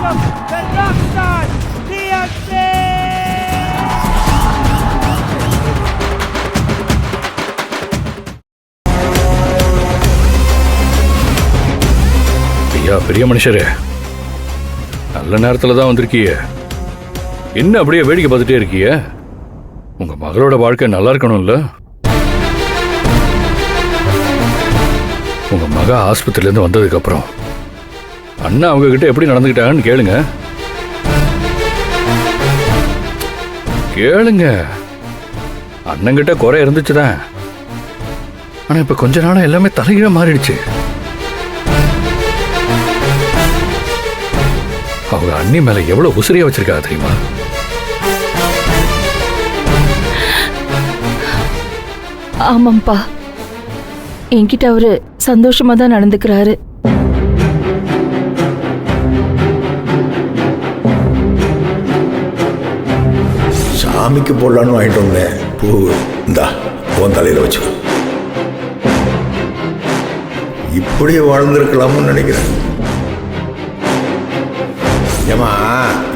welcome the Rockstar DMC! ஐயா பெரிய மனுஷரே, நல்ல நேரத்துல தான் வந்திருக்கீங்க. என்ன அப்படியே வேடிக்கை பார்த்துட்டே இருக்கீங்க? உங்க மகளோட வாழ்க்கை நல்லா இருக்கணும்ல? உங்க மக ஆஸ்பத்திரியில இருந்து வந்ததுக்கு அப்புறம் அண்ணா அவங்க கிட்ட எப்படி நடந்துக்கிட்டாங்கன்னு கேளுங்க. கேளுங்க. அண்ணங்கிட்ட குறை இருந்துச்சுதான், ஆனா இப்ப கொஞ்ச நாளா எல்லாமே தலைகீழ மாறிடுச்சு. அவங்க அண்ணி மேல எவ்வளவு உசிரியா வச்சிருக்கா தெரியுமா? ஆமாம்பா, என்கிட்ட அவரு சந்தோஷமா தான் நடந்துக்கிறாரு. சாமிக்கு போடலான்னு வாங்கிட்டு வந்தேன் பூ. இந்தா உன் தலையில வச்சு. இப்படியே வாழ்ந்திருக்கலாம்னு நினைக்கிறேன். ஏமா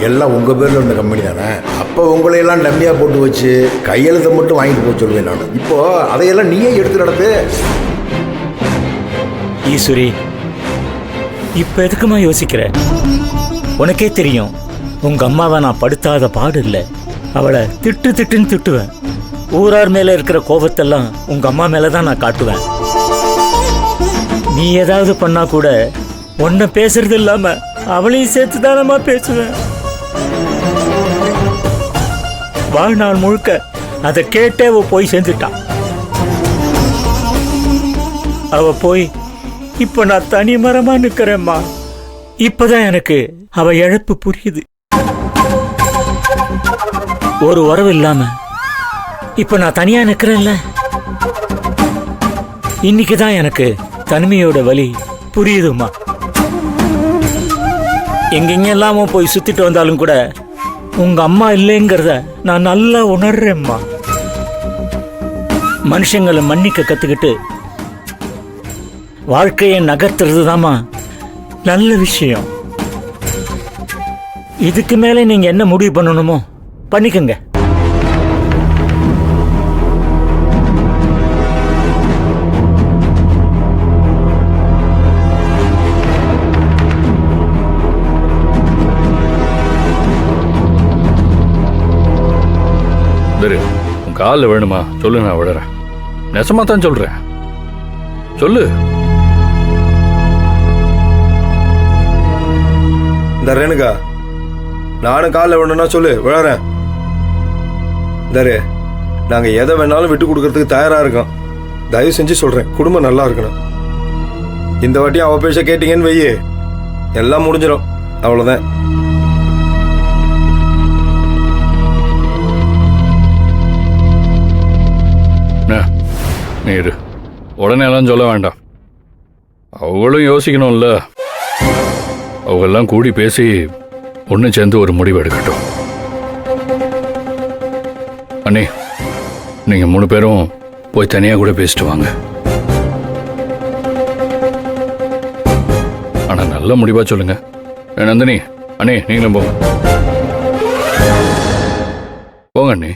எல்லாம் உங்க பேர்ல இருந்த கம்பெனி தானே. அப்போ உங்களையெல்லாம் டம்மியா போட்டு வச்சு கையெழுத்தை மட்டும் வாங்கிட்டு போக சொல்லுவேன் நான். இப்போ அதையெல்லாம் நீயே எடுத்து நடத்து. ஈஸ்வரி, இப்ப எதுக்குமா யோசிக்கிற? உனக்கே தெரியும், உங்க அம்மாவை நான் படுத்தாத பாடு இல்லை. அவளை திட்டு திட்டுன்னு திட்டுவேன். ஊரார் மேல இருக்கிற கோபத்தெல்லாம் உங்க அம்மா மேலதான் நான் காட்டுவேன். நீ ஏதாவது பண்ணா கூட உன்னை பேசுறது இல்லாம அவளையும் சேர்த்துதானமா பேசுவேன். வாழ்நாள் முழுக்க அதை கேட்டே அவ போய் சேர்ந்துட்டான். அவ போய் இப்ப நான் தனி மரமா நிக்கிறேம்மா. இப்பதான் எனக்கு அவ இழப்பு புரியுது. ஒரு உறவு இல்லாம இப்ப நான் தனியா நிக்கிறேன்ல. இன்னைக்குதான் எனக்கு தனிமையோட வலி புரியுதுமா. எங்கெங்கெல்லாமோ போய் சுத்திட்டு வந்தாலும் கூட உங்க அம்மா இல்லைங்கிறத நான் நல்லா உணர்றேம்மா. மனுஷங்களை மன்னிக்க கத்துக்கிட்டு வாழ்க்கையை நகர்த்துறது தாமா நல்ல விஷயம். இதுக்கு மேல நீங்க என்ன முடிவு பண்ணணுமோ பண்ணிக்கங்க. உன் காலில் வேணுமா சொல்லு, நான் விடுறேன். நெசமா தான் சொல்றேன், சொல்லு. இந்த ரேணுகா, நானும் காலில் வேணும்னா சொல்லு, விழறேன். தரே, நாங்க எதை வேணாலும் விட்டு கொடுக்கறதுக்கு தயாரா இருக்கோம். தயவு செஞ்சு சொல்றேன், குடும்பம் நல்லா இருக்கணும். இந்த வாட்டியும் அவ பேச கேட்டீங்கன்னு வையே, எல்லாம் முடிஞ்சிடும். அவ்வளவுதான். நீ இரு, உடனே எல்லாம் சொல்ல வேண்டாம். அவங்களும் யோசிக்கணும்ல. அவங்கெல்லாம் கூடி பேசி ஒன்று சேர்ந்து ஒரு முடிவு எடுக்கட்டும். அண்ணே, நீங்க 3 பேரும் போய் தனியா கூட பேசிட்டு வாங்க. ஆனா நல்ல முடிவா சொல்லுங்க. நந்தினி, அண்ணே நீங்களும் போங்க. போங்க அண்ணே.